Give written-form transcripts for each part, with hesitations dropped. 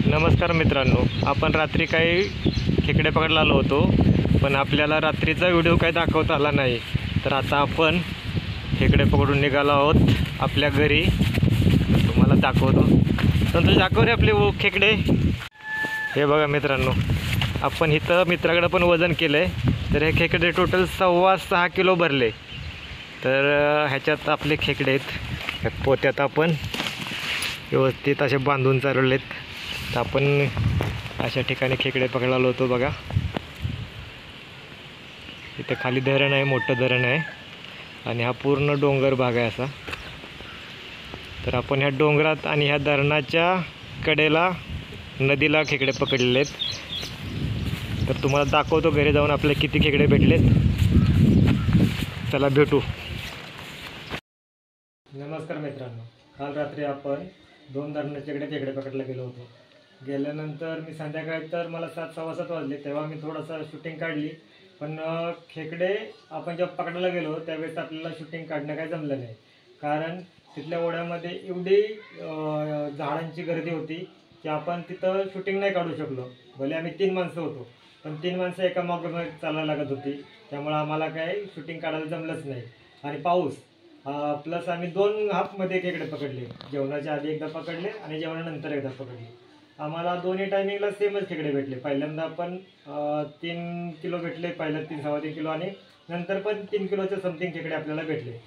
नमस्कार मित्रांनो, आपण रात्री काही खेकडे पकडायला आलो होतो, पण आपल्याला रात्रीचा व्हिडिओ काही दाखवता आला नाही. तर आता आपण खेकडे पकडून निघालो आहोत आपल्या घरी. तुम्हाला दाखवतो. संतोष, दाखव रे आपले खेकडे. हे बघा मित्रांनो, आपण इथं मित्राकडे पण वजन केलं आहे. तर हे खेकडे टोटल 6.25 किलो भरले. तर ह्याच्यात आपले खेकडे आहेत. पोत्यात आपण व्यवस्थित असे बांधून चालवलेत. तर आपण अशा ठिकाणी खेकडे पकडायला होतो. बघा, इथे खाली धरण आहे, मोठं धरण आहे आणि हा पूर्ण डोंगर भाग आहे असा. तर आपण ह्या डोंगरात आणि ह्या धरणाच्या कडेला नदीला खेकडे पकडलेले आहेत. तर तुम्हाला दाखवतो घरी जाऊन आपले किती खेकडे भेटलेत. चला भेटू. नमस्कार मित्रांनो, काल रात्री आपण 2 धरणाच्याकडे खेकडे पकडायला गेलो होतो. गेल्यानंतर मी संध्याकाळी, तर मला 7:15 वाजले, तेव्हा मी थोडासा शूटिंग काढली. पण खेकडे आपण जेव्हा पकडायला गेलो त्यावेळेस आपल्याला शूटिंग काढणं काही जमलं नाही. कारण तिथल्या ओढ्यामध्ये एवढी झाडांची गर्दी होती की आपण तिथं शूटिंग नाही काढू शकलो. भले आम्ही 3 माणसं होतो, पण 3 माणसं एका मागे चालायला लागत होती. त्यामुळे आम्हाला काही शूटिंग काढायला जमलंच नाही. आणि पाऊस प्लस आम्ही 2 हाफमध्ये खेकडे पकडले. जेवणाच्या आधी एकदा पकडले आणि जेवणानंतर एकदा पकडले. आम्हाला दोन्ही टायमिंगला सेमच खेकडे भेटले. पहिल्यांदा आपण 3 किलो भेटले, पहिल्या 3-3.5 किलो, आणि नंतर पण 3 किलोचे समथिंग खेकडे आपल्याला भेटले.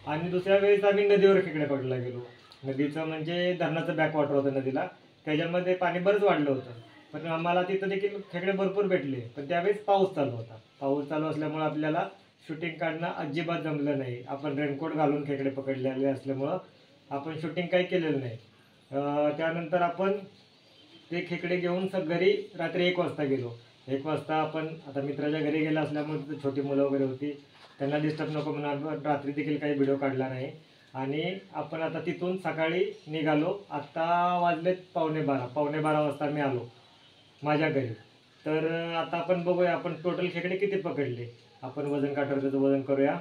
आणि दुसऱ्या वेळेस आम्ही नदीवर खेकडे पकडायला गेलो. नदीचं म्हणजे धरणाचं बॅकवॉटर होतं नदीला, त्याच्यामध्ये पाणी बरंच वाढलं होतं. पण आम्हाला तिथं देखील खेकडे भरपूर भेटले. पण त्यावेळेस पाऊस चालू होता. पाऊस चालू असल्यामुळे आपल्याला शूटिंग काढणं अजिबात जमलं नाही. आपण रेनकोट घालून खेकडे पकडलेले असल्यामुळं आपण शूटिंग काही केलेलं नाही. त्यानंतर आपण ते खेकडे घेऊन घरी रात्री 1 वाजता गेलो. 1 वाजता आपण आता मित्राच्या घरी गेला असल्यामुळे तिथे छोटी मुलं वगैरे होती, त्यांना डिस्टर्ब नको म्हणून रात्री देखील काही व्हिडिओ काढला नाही. आणि आपण आता तिथून सकाळी निघालो. आत्ता वाजलेत 11:15 वाजता मी आलो माझ्या घरी. तर आता आपण बघूया आपण टोटल खेकडे किती पकडले. आपण वजन काढूया, त्याचं वजन करूया.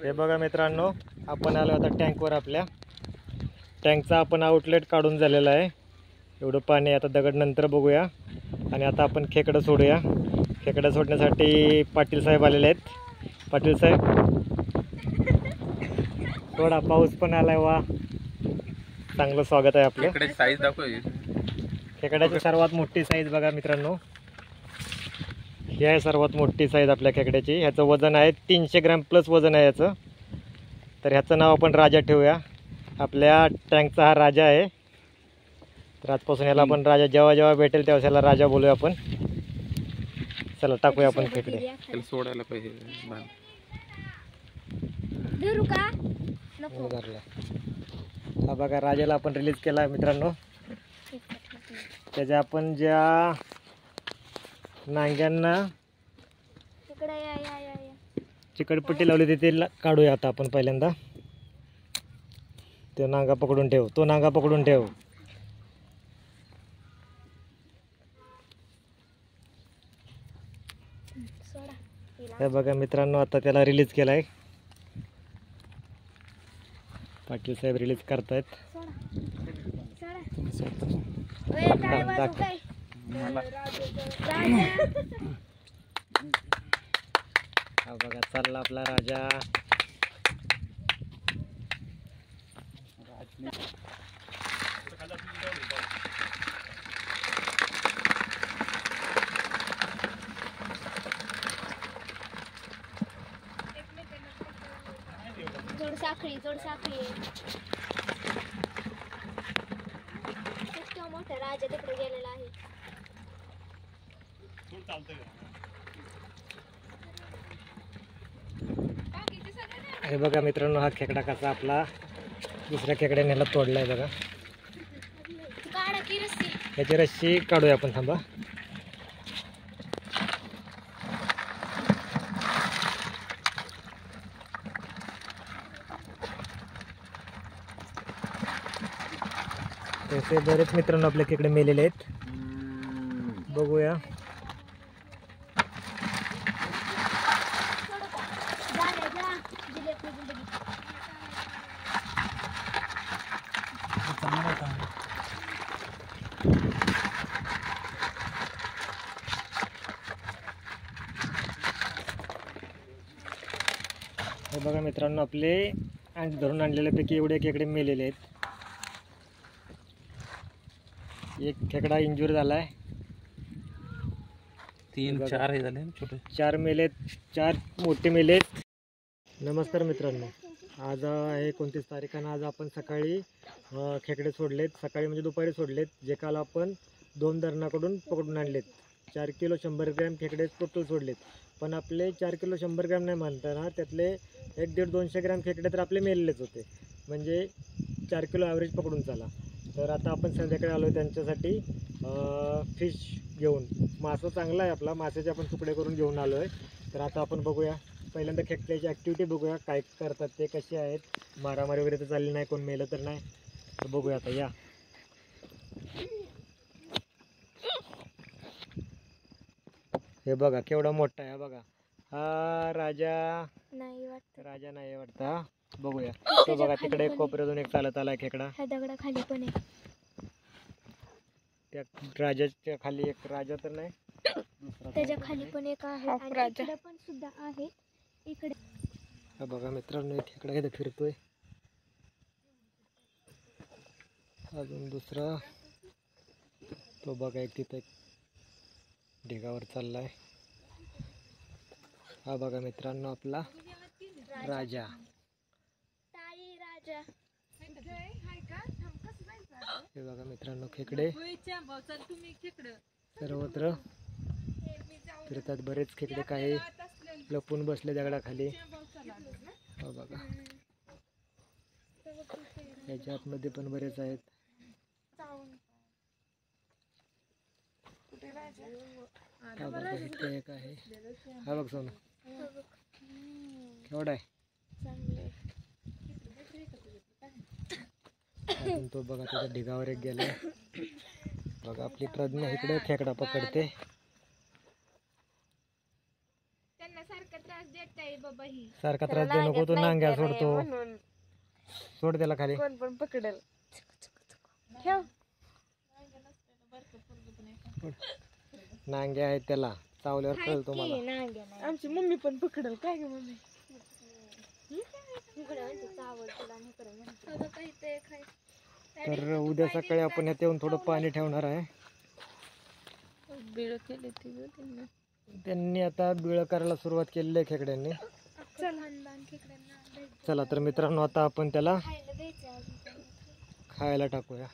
हे बघा मित्रांनो, आपण आलो आता टँकवर. आपल्या टँकचा आपण आउटलेट काढून झालेला आहे. एवढं पाणी आता दगड नंतर बघूया. आणि आता आपण खेकडं सोडूया. खेकडं सोडण्यासाठी पाटील साहेब आलेले आहेत. पाटील साहेब, थोडा पाऊस पण आलाय. वा, चांगलं स्वागत आहे आपलं. खेकड्याची साईज दाखव. खेकड्याची सर्वात मोठी साईज बघा मित्रांनो, ही आहे सर्वात मोठी साईज आपल्या खेकड्याची. ह्याचं वजन आहे 300 ग्रॅम प्लस वजन आहे याचं. तर ह्याचं नाव आपण राजा ठेवूया. आपल्या टँकचा हा राजा आहे. तर आजपासून याला आपण राजा, जेव्हा जेव्हा भेटेल तेव्हा याला राजा बोलूया आपण. चला टाकूया आपण खेकडे. सोडायला पाहिजे. हा बघा, राजाला आपण रिलीज केला मित्रांनो. त्याच्या आपण ज्या नांग्यांना चिकटपट्टी लावली होती ते काढूया आता आपण. पहिल्यांदा तो नांगा पकडून ठेव, तो नांगा पकडून ठेव. हे बघा मित्रांनो, आता त्याला रिलीज केलाय. पाटील साहेब रिलीज करतायत. हा बघा, चालला आपला राजा. जोड साखळी इतका मोठा राजा तिकडे गेलेला आहे. हे बघा मित्रांनो, हा खेकडा कसा आपला दुसऱ्या खेकड्याने ह्याला तोडलाय बघा. याची रस्सी काढूया आपण. थांबा. तसे बरेच मित्रांनो आपल्या इकडे मेलेले आहेत. बघूया हे बघा मित्रांनो, आपले धरून आणलेल्यापैकी एवढे खेकडे मेलेले आहेत. एक खेकडा इंजूर झालाय, 3-4 हे झाले छोटे. 4 मेलेत, 4 मोठे मेलेत. नमस्कार मित्रांनो, आज आहे 29 तारीख आणि आज आपण सकाळी खेकडे सोडलेत. सकाळी म्हणजे दुपारी सोडलेत, जे काल आपण 2 धरणाकडून पकडून आणलेत. 4 किलो 100 ग्रॅम खेकडे टोटल सोडलेत. पण आपले 4 किलो 100 ग्रॅम नाही म्हणताना त्यातले 1-1.5-200 ग्रॅम खेकडे तर आपले मेलेलेच होते. म्हणजे 4 किलो ॲव्हरेज पकडून चाला. तर आता आपण संध्याकाळी आलो त्यांच्यासाठी फिश घेऊन. मासा चांगला आहे आपला, माशाचे आपण तुकडे करून घेऊन आलो आहे. तर आता आपण बघूया, पहिल्यांदा खेकड्याची ॲक्टिव्हिटी बघूया, काय करतात ते, कसे आहेत. मारामारी वगैरे तर चालली नाही, कोण मेलं तर नाही. तर बघूया आता, या. हे बघा केवढा मोठा आहे, बघा. हा राजा नाही वाटत. राजा नाही वाटता. बघूया तो, बघा तिकडे कोपऱ्यातून एक चालत आलाय खेकडा. ह्या दगडाखाली पण आहे. त्या राजाच्या खाली एक राजा तर नाही, त्याच्या खाली पण एक आहे आणि इकडे पण सुद्धा आहे. इकडे हा बघा मित्रांनो, एक खेकडा इथे फिरतोय. अजून दुसरा तो बघा, एक तिथे ढिगावर चाललाय. हा बघा मित्रांनो, आपला राजा. हे बघा मित्रांनो, खेकडे सर्वत्र फिरतात. बरेच खेकडे काही लपून बसले दगडाखाली. हा बघा, याच्या आतमध्ये पण बरेच आहेत. हा बघा, इथे एक आहे. हा बघ सोनू, केवढा आहे. अजून तो बघा तिथे ढिगावर एक गेलाय. बघा आपली प्रज्ञा इकडे खेकडा पकडते. सारखा त्रास देऊ नको, तो नांग्या सोडतो. सोड त्याला खाली. कोण पण पकडेल. नांग्या आहेत त्याला, चावल्यावर कळतो मला. आमची मम्मी पण पकडेल. काय ग मम्मी? तर उद्या सकाळी आपण ह्यात येऊन थोडं पाणी ठेवणार आहे. बिळ केली त्यांनी आता बिळ करायला सुरुवात केलेली आहे खेकड्यांनी. चला तर मित्रांनो, आता आपण त्याला खायला टाकूया.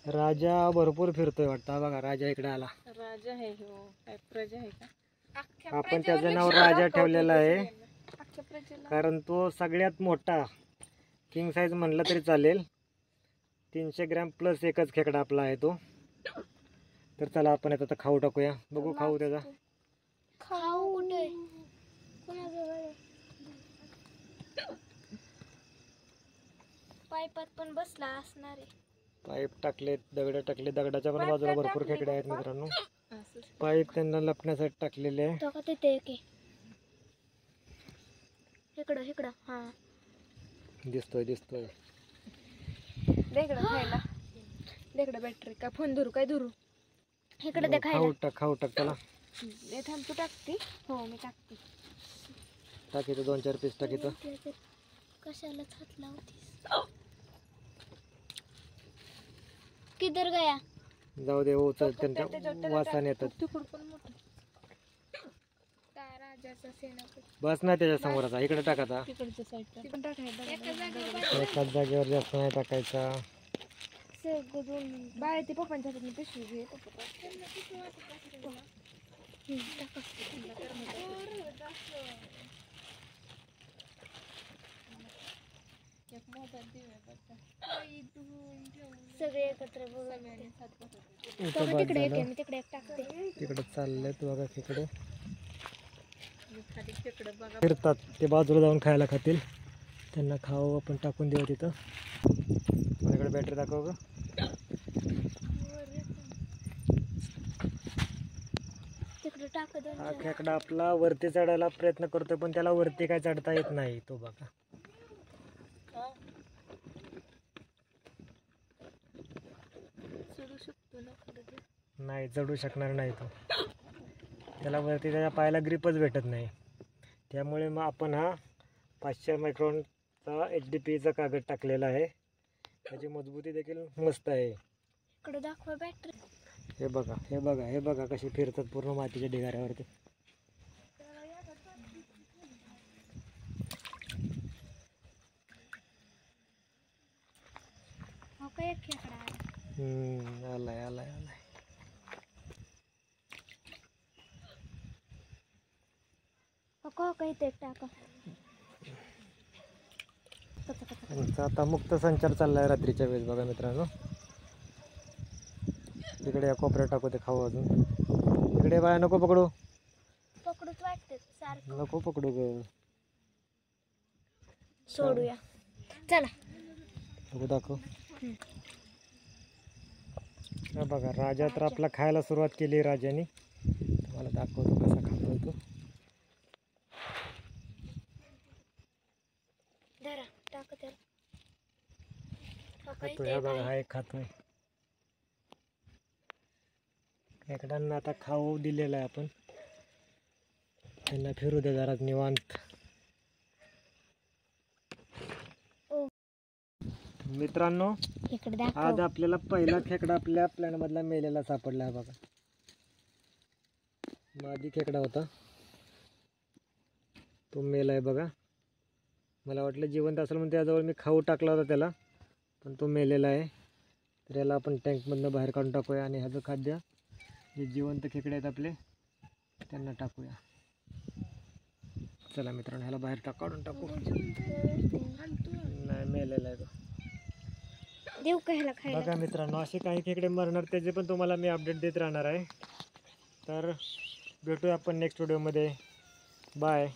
राजा भरपूर फिरतोय वाटतं. हा बघा, राजा इकडे आला. राजा आहे हो. काय प्रजा आहे का? आपण त्याचं नाव राजा ठेवलेलं आहे, कारण तो सगळ्यात मोठा किंग साईज म्हणलं तरी चालेल. 300 ग्रॅम प्लस एकच खेकडा आपला आहे तो. तर चला आपण आता खाऊ टाकूया. बघू खाऊ त्याचा. खाऊ कुठे? पाईपात पण बसला असणार आहे. पाईप टाकले, दगड टाकले. दगडाच्या पण बाजूला भरपूर खेकडे आहेत मित्रांनो. पाईप त्यांना लपण्यासाठी टाकलेले आहे. तो का तिथे एक आहे. इकडं इकडं. हा दिसतोय दिसतोय. देकडं खायला. देकडं बॅटरी का फोन धरू? काय धरू? इकडे ते खाऊ टाक, खाऊ टाक त्याला. थांब, तू टाकते? हो मी टाकते. टाक इथं 2-4 पीस टाक इथं. कशाला हात लावतीस? किधर गया? जाऊ दे, हो चल, त्यांच्या वासाने येतात. तिकडं पण मोठं. राजाचा सेनापती. बस नाही त्याच्या समोरचा, इकडे टाकायचा. तिकडच्या साईडला तिकडं टाकायचं. एकाच जागेवर जास्त नाही टाकायचा. बाळ ते पप्पांच्या हातात पिशवी घे. सगळे एकत्र इथं बस तिकडे एक झालं. आहे, मी तिकडे एक टाकते. तिकडे चाललेत बघा खेकडे. बघा फिरतात ते, बाजूला जाऊन खायला खातील. त्यांना खाऊ आपण टाकून देऊ तिथं. माझ्याकडे बॅटरी दाखव ग. तिकडे टाक. हा खेकडा आपला वरती चढायला प्रयत्न करतोय, पण त्याला वरती काय चढता येत नाही. तो बघा नाही चढू शकणार नाही तो. त्याला वरती त्याच्या पायाला ग्रिपच भेटत नाही. त्यामुळे मग आपण हा 500 मायक्रॉनचा HDPEचा कागद टाकलेला आहे. त्याची मजबूती देखील मस्त आहे. इकडे दाखवा बॅटरी. हे बघा हे बघा हे बघा कशी फिरतात पूर्ण मातीच्या ढिगाऱ्यावरती. हो का एक खेकडा आहे. आलाय आलाय आलाय. हो का इथे टाका. त्यांचा आता मुक्त संचार चाललाय रात्रीच्या वेळेस बघा मित्रांनो. इकडे या कोपऱ्यात टाकू ते खाऊ अजून. इकडे बाया नको पकडू. पकडूच वाटते सारखं. नको पकडू ग. सोडूया. चला. बघू दाखव. हा बघा राजा तर आपला खायला सुरुवात केली राजाने. तुम्हाला दाखवतो कसा खातोय तो. धरा टाक त्याला. हो का खातोय इथे हा एक बघा आहे. हा एक खातोय. खेकड्यांना आता खाऊ दिलेला आहे आपण. त्यांना फिरू दे जरा निवांत. मित्रांनो इकडे आज दाखव. आपल्याला पहिला खेकडा आपल्या प्लॅन मधला मेलेला सापडला आहे बघा. मादी खेकडा होता तो मेलाय बघा. मला वाटलं जिवंत असेल म्हणून त्याजवळ मी खाऊ टाकला होता त्याला, पण तो मेलेला आहे. तर याला आपण टँकमधनं बाहेर काढून टाकूया आणि ह्याचं खाद्य जे जिवंत खेकडे आहेत आपले त्यांना टाकूया. चला मित्रांनो ह्याला बाहेर काढून टाकू. नाही मेलेला आहे तो. देऊ का ह्याला खायला. बघा मित्रांनो असे काही खेकडे मरणार त्याचे पण तुम्हाला मी अपडेट देत राहणार आहे. तर भेटूया आपण नेक्स्ट व्हिडिओमध्ये. बाय.